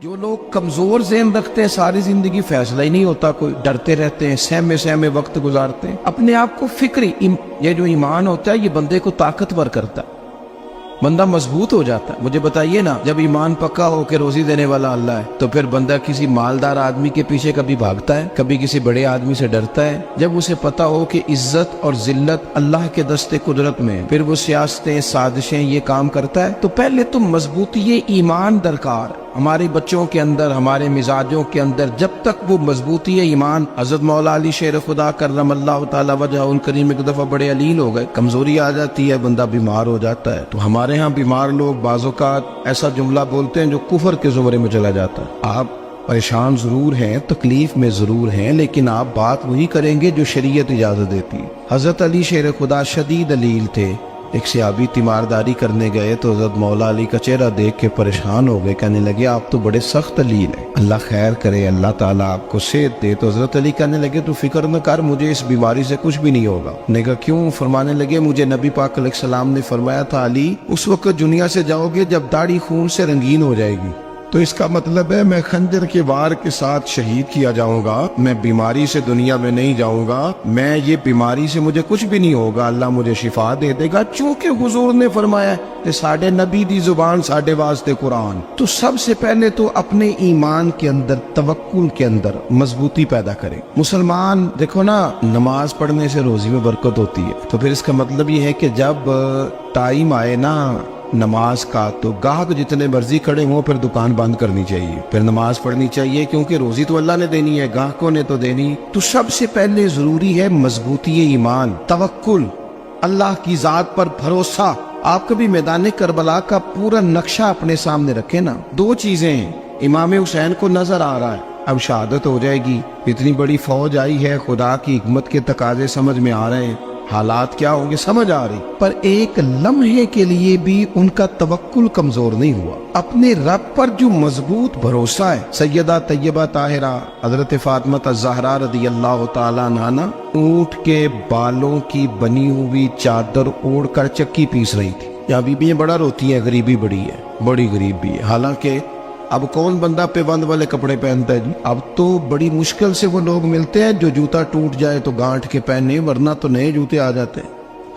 جو لوگ کمزور ذہن رکھتے ہیں ساری زندگی فیصلہ ہی نہیں ہوتا، کوئی ڈرتے رہتے ہیں، سہمے سہمے وقت گزارتے ہیں، اپنے آپ کو فکری یہ جو ایمان ہوتا ہے یہ بندے کو طاقتور کرتا ہے، بندہ مضبوط ہو جاتا ہے۔ مجھے بتائیے نا، جب ایمان پکا ہو کہ روزی دینے والا اللہ ہے تو پھر بندہ کسی مالدار آدمی کے پیچھے کبھی بھاگتا ہے، کبھی کسی بڑے آدمی سے ڈرتا ہے؟ جب اسے پتا ہو کہ عزت اور ذلت اللہ کے دستے قدرت میں ہے، پھر وہ سیاستیں سازشیں یہ کام کرتا ہے۔ تو پہلے تو مضبوطی ایمان درکار ہے ہمارے بچوں کے اندر، ہمارے مزاجوں کے اندر۔ جب تک وہ مضبوطی ایمان، حضرت مولا علی شیر خدا کرم اللہ تعالی وجہ ان کریم ایک دفعہ بڑے علیل ہو گئے، کمزوری آ جاتی ہے، بندہ بیمار ہو جاتا ہے۔ تو ہمارے ہاں بیمار لوگ بعض اوقات ایسا جملہ بولتے ہیں جو کفر کے زمرے میں چلا جاتا ہے۔ آپ پریشان ضرور ہیں، تکلیف میں ضرور ہیں، لیکن آپ بات وہی کریں گے جو شریعت اجازت دیتی ہے۔ حضرت علی شیر خدا شدید علیل تھے، ایک صحابی تیمارداری کرنے گئے تو حضرت مولا علی کا چہرہ دیکھ کے پریشان ہو گئے، کہنے لگے آپ تو بڑے سخت علیل ہیں، اللہ خیر کرے، اللہ تعالیٰ آپ کو صحت دے۔ تو حضرت علی کہنے لگے تو فکر نہ کر، مجھے اس بیماری سے کچھ بھی نہیں ہوگا۔ نے کہا کیوں؟ فرمانے لگے مجھے نبی پاک علیہ السلام نے فرمایا تھا علی اس وقت دنیا سے جاؤ گے جب داڑھی خون سے رنگین ہو جائے گی، تو اس کا مطلب ہے میں خنجر کے وار کے ساتھ شہید کیا جاؤں گا، میں بیماری سے دنیا میں نہیں جاؤں گا، میں یہ بیماری سے مجھے کچھ بھی نہیں ہوگا، اللہ مجھے شفا دے دے گا، چونکہ حضور نے فرمایا کہ ساڈے نبی دی زبان ساڈے واسطے قرآن۔ تو سب سے پہلے تو اپنے ایمان کے اندر، توکل کے اندر مضبوطی پیدا کرے۔ مسلمان دیکھو نا، نماز پڑھنے سے روزی میں برکت ہوتی ہے، تو پھر اس کا مطلب یہ ہے کہ جب ٹائم آئے نا نماز کا تو گاہک جتنے مرضی کھڑے ہوں پھر دکان بند کرنی چاہیے، پھر نماز پڑھنی چاہیے، کیونکہ روزی تو اللہ نے دینی ہے، گاہکوں نے تو دینی۔ تو سب سے پہلے ضروری ہے مضبوطی ایمان، توکل، اللہ کی ذات پر بھروسہ۔ آپ کبھی میدان کربلا کا پورا نقشہ اپنے سامنے رکھیں نا، دو چیزیں ہیں، امام حسین کو نظر آ رہا ہے اب شہادت ہو جائے گی، اتنی بڑی فوج آئی ہے، خدا کی حکمت کے تقاضے سمجھ میں آ رہے ہیں، حالات کیا ہوں گے سمجھ آ رہی، پر ایک لمحے کے لیے بھی ان کا توکل کمزور نہیں ہوا۔ اپنے رب پر جو مضبوط بھروسہ ہے، سیدہ طیبہ طاہرہ حضرت فاطمہ الزہرا رضی اللہ تعالیٰ عنہ اونٹ کے بالوں کی بنی ہوئی چادر اوڑھ کر چکی پیس رہی تھی۔ یہاں بیویاں بڑا روتی ہیں، غریبی بڑی ہے، بڑی غریبی ہے، حالانکہ اب کون بندہ پیبند والے کپڑے پہنتا ہے جی؟ اب تو بڑی مشکل سے وہ لوگ ملتے ہیں جو جوتا ٹوٹ جائے تو گانٹھ کے پہنے، ورنہ تو نئے جوتے آ جاتے ہیں۔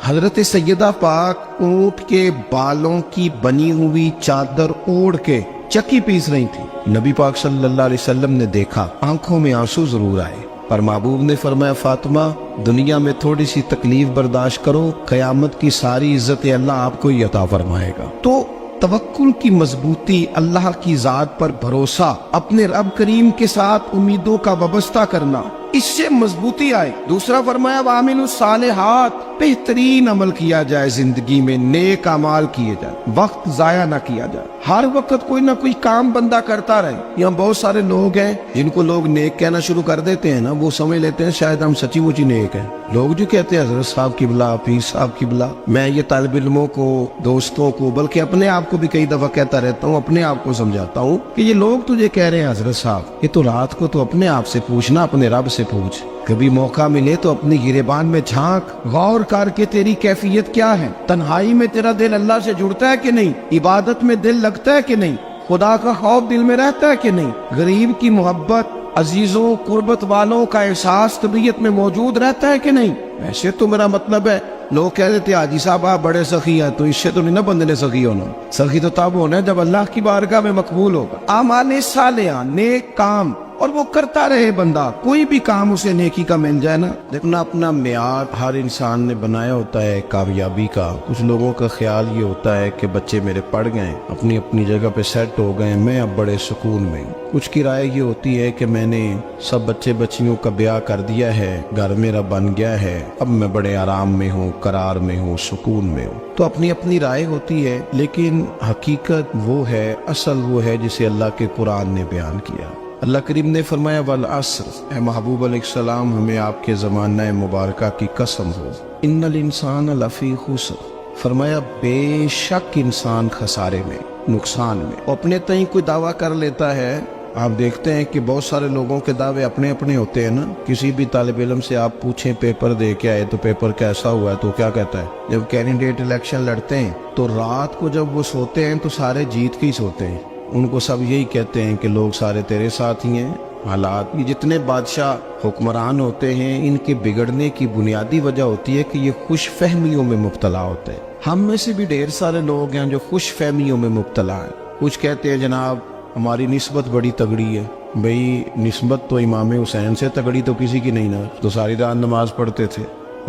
حضرت سیدہ پاک اونٹ کے بالوں کی بنی ہوئی چادر اوڑھ کے چکی پیس رہی تھی۔ نبی پاک صلی اللہ علیہ وسلم نے دیکھا، آنکھوں میں آنسو ضرور آئے، پر محبوب نے فرمایا فاطمہ دنیا میں تھوڑی سی تکلیف برداشت کرو، قیامت کی ساری عزت اللہ آپ کو ہی عطا فرمائے گا۔ تو توکل کی مضبوطی، اللہ کی ذات پر بھروسہ، اپنے رب کریم کے ساتھ امیدوں کا وابستہ کرنا، اس سے مضبوطی آئے۔ دوسرا فرمایا وَعَمِلُوا الصَّالِحَاتِ، بہترین عمل کیا جائے زندگی میں، نیک اعمال کیے جائے، وقت ضائع نہ کیا جائے، ہر وقت کوئی نہ کوئی کام بندہ کرتا رہے۔ یہاں بہت سارے لوگ ہیں جن کو لوگ نیک کہنا شروع کر دیتے ہیں نا، وہ سمجھ لیتے ہیں شاید ہم سچی مچی نیک ہیں۔ لوگ جو کہتے ہیں حضرت صاحب کی بلا، پیر صاحب کی بلا، میں یہ طالب علموں کو، دوستوں کو، بلکہ اپنے آپ کو بھی کئی دفعہ کہتا رہتا ہوں، اپنے آپ کو سمجھاتا ہوں کہ یہ لوگ تجھے کہہ رہے ہیں حضرت صاحب، یہ تو رات کو تو اپنے آپ سے پوچھنا، اپنے رب سے پوچھ، کبھی موقع ملے تو اپنی گریبان میں جھانک، غور کر کے تیری کیفیت کیا ہے، تنہائی میں تیرا دل اللہ سے جڑتا ہے کہ نہیں، عبادت میں دل لگتا ہے کہ نہیں، خدا کا خوف دل میں رہتا ہے کہ نہیں، غریب کی محبت، عزیزوں قربت والوں کا احساس طبیعت میں موجود رہتا ہے کہ نہیں۔ ویسے تو میرا مطلب ہے، لوگ کہہ دیتے حاجی صاحب آپ بڑے سخی ہیں، تو اس سے تو نہیں نا بندے نے سخی ہونا، سخی تو تب ہونا ہے جب اللہ کی بارگاہ میں مقبول ہوگا۔ اعمال صالحہ، نیک کام، اور وہ کرتا رہے بندہ، کوئی بھی کام اسے نیکی کا مل جائے نا۔ دیکھنا اپنا معیار ہر انسان نے بنایا ہوتا ہے کامیابی کا۔ کچھ لوگوں کا خیال یہ ہوتا ہے کہ بچے میرے پڑھ گئے، اپنی اپنی جگہ پہ سیٹ ہو گئے، میں اب بڑے سکون میں ہوں۔ کچھ کی رائے یہ ہوتی ہے کہ میں نے سب بچے بچیوں کا بیاہ کر دیا ہے، گھر میرا بن گیا ہے، اب میں بڑے آرام میں ہوں، قرار میں ہوں، سکون میں ہوں۔ تو اپنی اپنی رائے ہوتی ہے، لیکن حقیقت وہ ہے، اصل وہ ہے جسے اللہ کے قرآن نے بیان کیا۔ اللہ کریم نے فرمایا والعصر، اے محبوب علیہ السلام ہمیں آپ کے زمانہ مبارکہ کی قسم ہو، ان الانسان لفی خسر، فرمایا بے شک انسان خسارے میں، نقصان میں۔ اپنے تئیں کوئی دعویٰ کر لیتا ہے، آپ دیکھتے ہیں کہ بہت سارے لوگوں کے دعوے اپنے اپنے ہوتے ہیں نا۔ کسی بھی طالب علم سے آپ پوچھیں پیپر دے کے آئے تو پیپر کیسا ہوا ہے تو کیا کہتا ہے؟ جب کینڈیڈیٹ الیکشن لڑتے ہیں تو رات کو جب وہ سوتے ہیں تو سارے جیت کے ہی سوتے ہیں، ان کو سب یہی کہتے ہیں کہ لوگ سارے تیرے ساتھ ہی ہیں. حالات یہ جتنے بادشاہ حکمران ہوتے ہیں ان کے بگڑنے کی بنیادی وجہ ہوتی ہے کہ یہ خوش فہمیوں میں مبتلا ہوتے ہیں. ہم میں سے بھی ڈھیر سارے لوگ ہیں جو خوش فہمیوں میں مبتلا ہیں. کچھ کہتے ہیں جناب ہماری نسبت بڑی تگڑی ہے. بھئی نسبت تو امام حسین سے تگڑی تو کسی کی نہیں نا. تو ساری رات نماز پڑھتے تھے,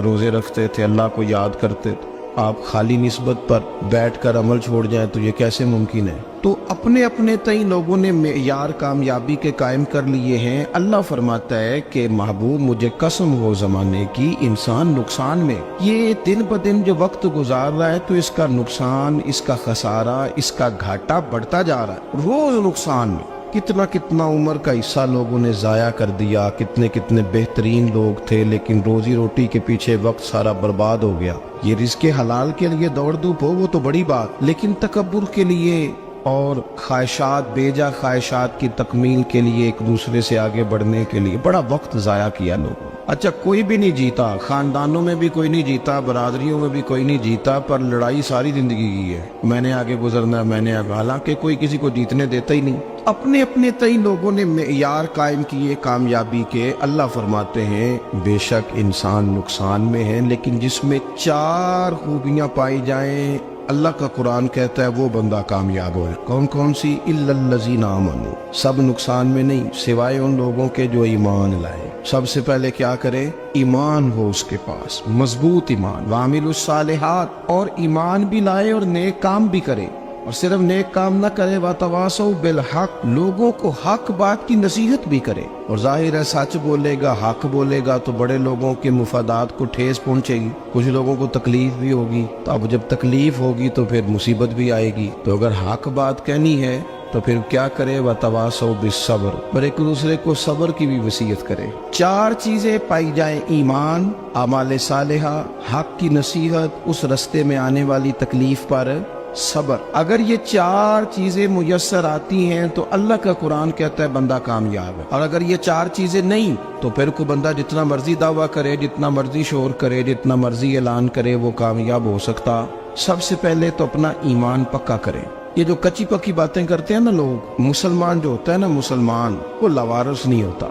روزے رکھتے تھے, اللہ کو یاد کرتے تھے. آپ خالی نسبت پر بیٹھ کر عمل چھوڑ جائیں تو یہ کیسے ممکن ہے؟ تو اپنے اپنے تئیں لوگوں نے معیار کامیابی کے قائم کر لیے ہیں. اللہ فرماتا ہے کہ محبوب مجھے قسم ہو زمانے کی انسان نقصان میں. یہ دن بدن جو وقت گزار رہا ہے تو اس کا نقصان, اس کا خسارہ, اس کا گھاٹا بڑھتا جا رہا ہے روز نقصان میں. کتنا کتنا عمر کا حصہ لوگوں نے ضائع کر دیا. کتنے کتنے بہترین لوگ تھے لیکن روزی روٹی کے پیچھے وقت سارا برباد ہو گیا. یہ رزق حلال کے لیے دوڑ دھوپ ہو وہ تو بڑی بات, لیکن تکبر کے لیے اور خواہشات, بیجا خواہشات کی تکمیل کے لیے, ایک دوسرے سے آگے بڑھنے کے لیے بڑا وقت ضائع کیا لوگوں. اچھا کوئی بھی نہیں جیتا, خاندانوں میں بھی کوئی نہیں جیتا, برادریوں میں بھی کوئی نہیں جیتا, پر لڑائی ساری زندگی کی ہے. میں نے آگے گزرنا, میں نے آگے, حالانکہ کوئی کسی کو جیتنے دیتا ہی نہیں. اپنے اپنے تئی لوگوں نے معیار قائم کیے کامیابی کے. اللہ فرماتے ہیں بے شک انسان نقصان میں ہے لیکن جس میں 4 خوبیاں پائی جائیں اللہ کا قرآن کہتا ہے وہ بندہ کامیاب ہوئے. کون کون سی؟ الا الذین آمنوا. سب نقصان میں نہیں سوائے ان لوگوں کے جو ایمان لائے. سب سے پہلے کیا کرے؟ ایمان ہو اس کے پاس, مضبوط ایمان. وعملوا الصالحات, اور ایمان بھی لائے اور نیک کام بھی کرے. اور صرف نیک کام نہ کرے, وتواصوا بالحق, لوگوں کو حق بات کی نصیحت بھی کرے. اور ظاہر ہے سچ بولے گا, حق بولے گا تو بڑے لوگوں کے مفادات کو ٹھیس پہنچے گی, کچھ لوگوں کو تکلیف بھی ہوگی. تو اب جب تکلیف ہوگی تو پھر مصیبت بھی آئے گی. تو اگر حق بات کہنی ہے تو پھر کیا کرے؟ وتواصوا بالصبر, اور ایک دوسرے کو صبر کی بھی وصیت کرے. 4 چیزیں پائی جائیں, ایمان, اعمال صالحہ, حق کی نصیحت, اس رستے میں آنے والی تکلیف پر صبر. اگر یہ 4 چیزیں میسر آتی ہیں تو اللہ کا قرآن کہتا ہے بندہ کامیاب ہے. اور اگر یہ 4 چیزیں نہیں تو پھر کوئی بندہ جتنا مرضی دعویٰ کرے, جتنا مرضی شور کرے, جتنا مرضی اعلان کرے, وہ کامیاب ہو سکتا. سب سے پہلے تو اپنا ایمان پکا کرے. یہ جو کچی پکی باتیں کرتے ہیں نا لوگ, مسلمان جو ہوتا ہے نا, مسلمان وہ لاوارث نہیں ہوتا,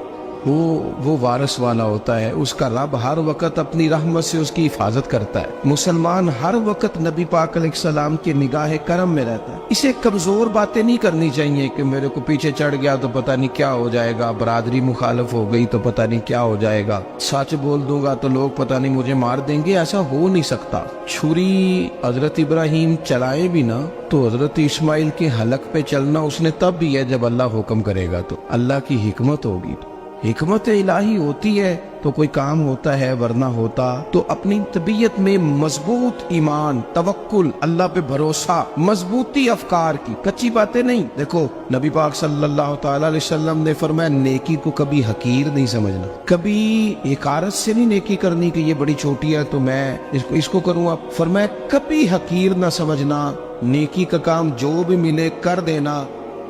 وہ وارث والا ہوتا ہے. اس کا رب ہر وقت اپنی رحمت سے اس کی حفاظت کرتا ہے. مسلمان ہر وقت نبی پاک علیہ السلام کی نگاہ کرم میں رہتا ہے. اسے کمزور باتیں نہیں کرنی چاہیے کہ میرے کو پیچھے چڑھ گیا تو پتہ نہیں کیا ہو جائے گا, برادری مخالف ہو گئی تو پتہ نہیں کیا ہو جائے گا, سچ بول دوں گا تو لوگ پتہ نہیں مجھے مار دیں گے. ایسا ہو نہیں سکتا. چھری حضرت ابراہیم چلائے بھی نا تو حضرت اسماعیل کے حلق پہ چلنا اس نے تب بھی ہے جب اللہ حکم کرے گا. تو اللہ کی حکمت ہوگی, حکمت الہی ہوتی ہے تو کوئی کام ہوتا ہے, ورنہ ہوتا. تو اپنی طبیعت میں مضبوط ایمان, توکل, اللہ پہ بھروسہ, مضبوطی افکار کی, کچی باتیں نہیں. دیکھو نبی پاک صلی اللہ تعالی علیہ وسلم نے فرمایا نیکی کو کبھی حقیر نہیں سمجھنا, کبھی حقارت سے نہیں نیکی کرنی کہ یہ بڑی چھوٹی ہے تو میں اس کو کروں. آپ فرمایا کبھی حقیر نہ سمجھنا, نیکی کا کام جو بھی ملے کر دینا.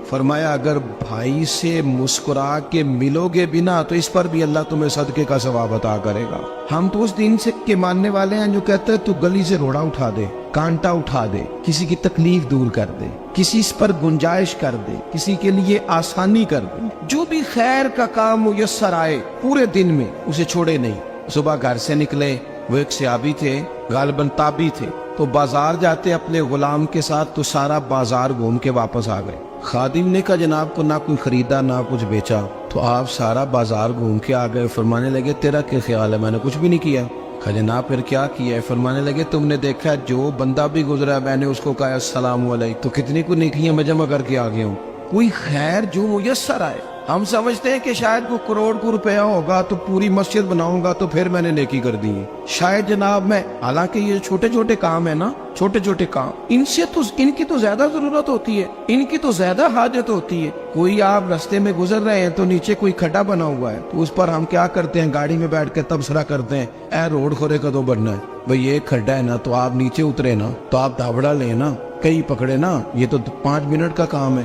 فرمایا اگر بھائی سے مسکرا کے ملو گے بنا تو اس پر بھی اللہ تمہیں صدقے کا ثواب عطا کرے گا. ہم تو اس دین سے کے ماننے والے ہیں جو کہتے ہیں تو گلی سے روڑا اٹھا دے, کانٹا اٹھا دے, کسی کی تکلیف دور کر دے, کسی اس پر گنجائش کر دے, کسی کے لیے آسانی کر دے. جو بھی خیر کا کام میسر آئے پورے دن میں اسے چھوڑے نہیں. صبح گھر سے نکلے, وہ ایک صحابی تھے, غالباً تابعی تھے, تو بازار جاتے اپنے غلام کے ساتھ تو سارا بازار گھوم کے واپس آ گئے. خادم نے کہا جناب کو نہ کوئی خریدا نہ کچھ بیچا, تو آپ سارا بازار گھوم کے آ گئے. فرمانے لگے تیرا کیا خیال ہے؟ میں نے کچھ بھی نہیں کیا. کہا جناب پھر کیا کیا ہے؟ فرمانے لگے تم نے دیکھا جو بندہ بھی گزرا میں نے اس کو کہا السلام علیکم, تو کتنی کو نیکیاں میں جمع کر کے آ گیا ہوں. کوئی خیر جو میسر آئے. ہم سمجھتے ہیں کہ شاید کوئی کروڑ کو روپیہ ہوگا تو پوری مسجد بناؤں گا تو پھر میں نے نیکی کر دی ہے. شاید جناب میں, حالانکہ یہ چھوٹے چھوٹے کام ہے نا, چھوٹے چھوٹے کام, ان کی تو زیادہ ضرورت ہوتی ہے, ان کی تو زیادہ حاجت ہوتی ہے. کوئی آپ رستے میں گزر رہے ہیں تو نیچے کوئی کھڈا بنا ہوا ہے تو اس پر ہم کیا کرتے ہیں, گاڑی میں بیٹھ کے تبصرہ کرتے ہیں اے روڈ کھورے کدو بننا ہے بھئی, یہ کھڈا ہے نا تو آپ نیچے اترے نا, تو آپ دھاوڑا لیں نا, کئی پکڑے نا, یہ تو 5 منٹ کا کام ہے.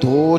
2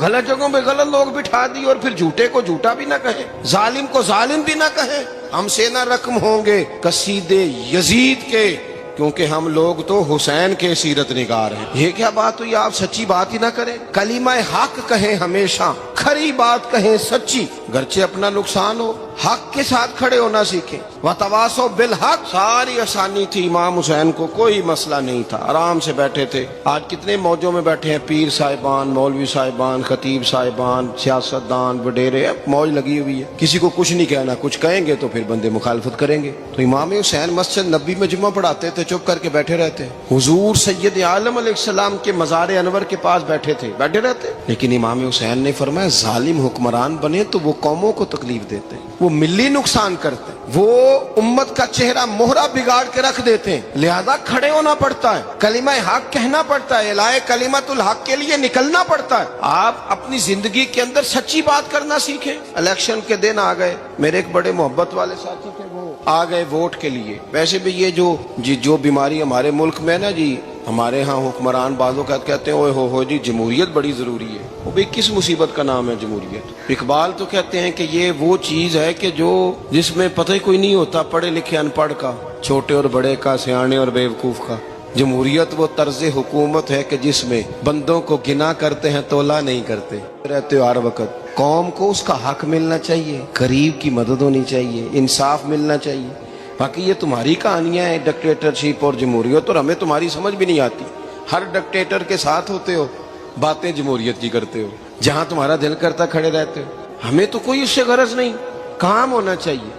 غلط جگہوں پہ غلط لوگ بٹھا دی اور پھر جھوٹے کو جھوٹا بھی نہ کہے، ظالم کو ظالم بھی نہ کہے۔ ہم سے نہ رقم ہوں گے قصیدے یزید کے، کیونکہ ہم لوگ تو حسین کے سیرت نگار ہیں۔ یہ کیا بات ہوئی، آپ سچی بات ہی نہ کریں، کلمہ حق کہیں، ہمیشہ کھری بات کہیں، سچی، گرچہ اپنا نقصان ہو، حق کے ساتھ کھڑے ہونا سیکھیں۔ وتواصوا بالحق، ساری آسانی تھی، امام حسین کو کوئی مسئلہ نہیں تھا، آرام سے بیٹھے تھے۔ آج کتنے موجوں میں بیٹھے ہیں، پیر صاحبان، مولوی صاحبان، خطیب صاحبان، سیاستدان، وڈیرے، موج لگی ہوئی ہے، کسی کو کچھ نہیں کہنا، کچھ کہیں گے تو پھر بندے مخالفت کریں گے۔ تو امام حسین مسجد نبی میں جمعہ پڑھاتے تھے، چپ کر کے بیٹھے رہتے، حضور سید عالم علیہ السلام کے مزار انور کے پاس بیٹھے تھے، بیٹھے رہتے۔ لیکن امام حسین نے فرمایا ظالم حکمران بنے تو وہ قوموں کو تکلیف دیتے ہیں، وہ ملی نقصان کرتے ہیں، وہ امت کا چہرہ مہرہ بگاڑ کے رکھ دیتے ہیں، لہذا کھڑے ہونا پڑتا ہے، کلمہ حق کہنا پڑتا ہے، الائے کلمت الحق کے لیے نکلنا پڑتا ہے۔ آپ اپنی زندگی کے اندر سچی بات کرنا سیکھیں۔ الیکشن کے دن آ گئے، میرے ایک بڑے محبت والے ساتھی تھے، وہ آ گئے ووٹ کے لیے۔ ویسے بھی یہ جو بیماری ہمارے ملک میں نا جی، ہمارے ہاں حکمران بعضوں کا کہتے ہیں اوے ہو جی جمہوریت بڑی ضروری ہے۔ وہ بھی کس مصیبت کا نام ہے جمہوریت؟ اقبال تو کہتے ہیں کہ یہ وہ چیز ہے کہ جس میں پتہ ہی کوئی نہیں ہوتا، پڑھے لکھے ان پڑھ کا، چھوٹے اور بڑے کا، سیانے اور بیوقوف کا۔ جمہوریت وہ طرز حکومت ہے کہ جس میں بندوں کو گنا کرتے ہیں، تولا نہیں کرتے رہتے ہو ہر وقت۔ قوم کو اس کا حق ملنا چاہیے، غریب کی مدد ہونی چاہیے، انصاف ملنا چاہیے۔ باقی یہ تمہاری کہانیاں ہیں ڈکٹیٹرشپ اور جمہوریت، اور ہمیں تمہاری سمجھ بھی نہیں آتی۔ ہر ڈکٹیٹر کے ساتھ ہوتے ہو، باتیں جمہوریت کی کرتے ہو، جہاں تمہارا دل کرتا کھڑے رہتے ہو۔ ہمیں تو کوئی اس سے غرض نہیں، کام ہونا چاہیے،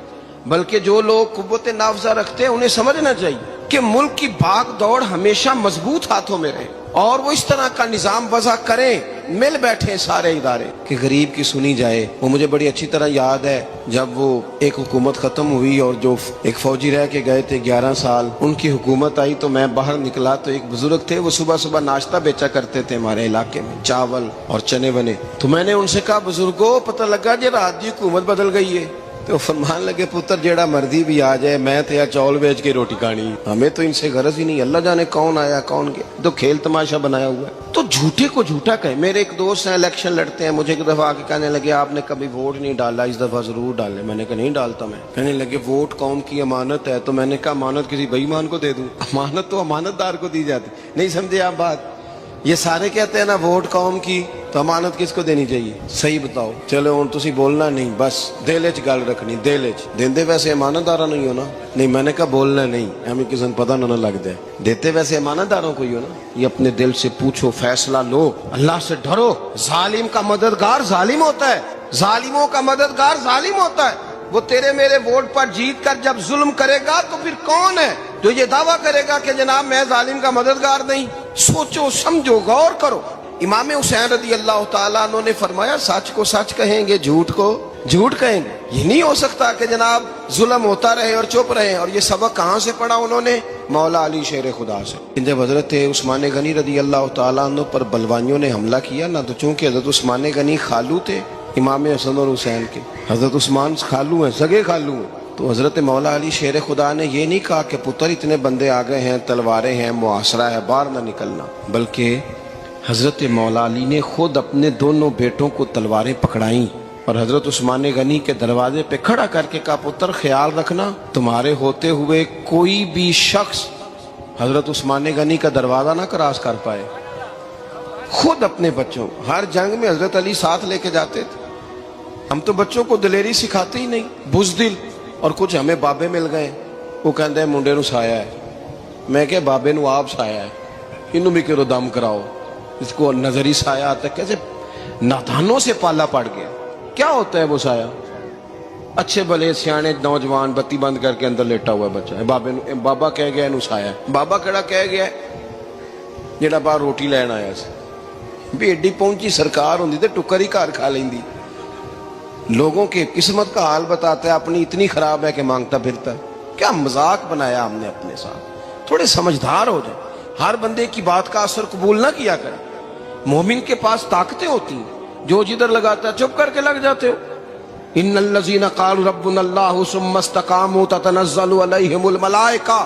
بلکہ جو لوگ قوت نافذہ رکھتے ہیں انہیں سمجھنا چاہیے کہ ملک کی بھاگ دوڑ ہمیشہ مضبوط ہاتھوں میں رہے، اور وہ اس طرح کا نظام وضع کریں، مل بیٹھے سارے ادارے کہ غریب کی سنی جائے۔ وہ مجھے بڑی اچھی طرح یاد ہے جب وہ ایک حکومت ختم ہوئی اور جو ایک فوجی رہ کے گئے تھے 11 سال، ان کی حکومت آئی تو میں باہر نکلا تو ایک بزرگ تھے، وہ صبح صبح ناشتہ بیچا کرتے تھے ہمارے علاقے میں، چاول اور چنے بنے۔ تو میں نے ان سے کہا بزرگوں پتہ لگا جی رات دی حکومت بدل گئی ہے۔ تو فرمان لگے پتر جیڑا مرضی بھی آ جائے، میں تو چاول بیچ کے روٹی کھانی، ہمیں تو ان سے غرض ہی نہیں، اللہ جانے کون آیا کون گیا، تو کھیل تماشا بنایا ہوا ہے۔ تو جھوٹے کو جھوٹا کہے۔ میرے ایک دوست ہیں الیکشن لڑتے ہیں، مجھے ایک دفعہ آ کے کہنے لگے آپ نے کبھی ووٹ نہیں ڈالا، اس دفعہ ضرور ڈالیں۔ میں نے کہا نہیں ڈالتا میں۔ کہنے لگے ووٹ قوم کی امانت ہے، تو میں نے کہا امانت کسی بے ایمان کو دے دوں؟ امانت تو امانت دار کو دی جاتی۔ نہیں سمجھے آپ بات؟ یہ سارے کہتے ہیں نا ووٹ قوم کی، تو امانت کس کو دینی چاہیے؟ صحیح بتاؤ۔ چلو ہوں تسی بولنا نہیں، بس دل وچ گل رکھنی، دل وچ دیندے ویسے امانت دارا نہیں ہو نا؟ نہیں، میں نے کہا بولنا نہیں، ہمیں کسی کو پتہ نہ لگ جائے، دیتے ویسے امانت داروں کو ہی ہو نا۔ یہ اپنے دل سے پوچھو، فیصلہ لو، اللہ سے ڈرو۔ ظالم کا مددگار ظالم ہوتا ہے، ظالموں کا مددگار ظالم ہوتا ہے۔ وہ تیرے میرے ووٹ پر جیت کر جب ظلم کرے گا تو پھر کون ہے جو یہ دعویٰ کرے گا کہ جناب میں ظالم کا مددگار نہیں؟ سوچو سمجھو، غور کرو۔ امام حسین رضی اللہ تعالیٰ عنہ نے فرمایا سچ کو سچ کہیں گے، جھوٹ کو جھوٹ کہیں گے۔ یہ نہیں ہو سکتا کہ جناب ظلم ہوتا رہے اور چپ رہے۔ اور یہ سبق کہاں سے پڑھا انہوں نے؟ مولا علی شیر خدا سے۔ جب حضرت عثمان غنی رضی اللہ تعالیٰ عنہ پر بلوائیوں نے حملہ کیا نا، تو چونکہ حضرت عثمان غنی خالو تھے امام حسن اور حسین کے، حضرت عثمان خالو ہیں، سگے خالو ہیں، تو حضرت مولا علی شیر خدا نے یہ نہیں کہا کہ پتر اتنے بندے آ گئے ہیں، تلواریں ہیں، محاصرہ ہے، باہر نہ نکلنا، بلکہ حضرت مولا علی نے خود اپنے دونوں بیٹوں کو تلواریں پکڑائیں اور حضرت عثمان غنی کے دروازے پہ کھڑا کر کے کہا پتر خیال رکھنا تمہارے ہوتے ہوئے کوئی بھی شخص حضرت عثمان غنی کا دروازہ نہ کراس کر پائے۔ خود اپنے بچوں، ہر جنگ میں حضرت علی ساتھ لے کے جاتے تھے۔ ہم تو بچوں کو دلیری سکھاتے ہی نہیں، بزدل۔ اور کچھ ہمیں بابے مل گئے، وہ کہتے ہیں منڈے نو سایا ہے، میں کہ بابے نو آپ سایا ہے، انہوں بھی کرو دم کراؤ، اس کو نظری سایہ آتا ہے۔ کیسے نادانوں سے پالا پڑ گیا۔ کیا ہوتا ہے وہ سایہ؟ اچھے بھلے سیانے نوجوان بتی بند کر کے اندر لیٹا ہوا ہے بچہ ہے، بابا کہہ گیا انہوں سایہ ہے۔ بابا کہڑا کہہ گیا ہے جڑا باہر روٹی لین آیا سی، بھی ایڈی پہنچی سرکار ہوندی تے ٹکر ہی گھر کھا لیندی۔ لوگوں کے قسمت کا حال بتاتا ہے، اپنی اتنی خراب ہے کہ مانگتا پھرتا ہے۔ کیا مذاق بنایا ہم نے اپنے ساتھ۔ تھوڑے سمجھدار ہو جائیں، ہر بندے کی بات کا اثر قبول نہ کیا کریں۔ مومن کے پاس طاقتیں ہوتی ہیں، جو جدھر لگاتا ہے چپ کر کے لگ جاتے ہو۔ ان الذین قالوا ربنا اللہ ثم استقاموا تتنزل علیہم الملائکہ،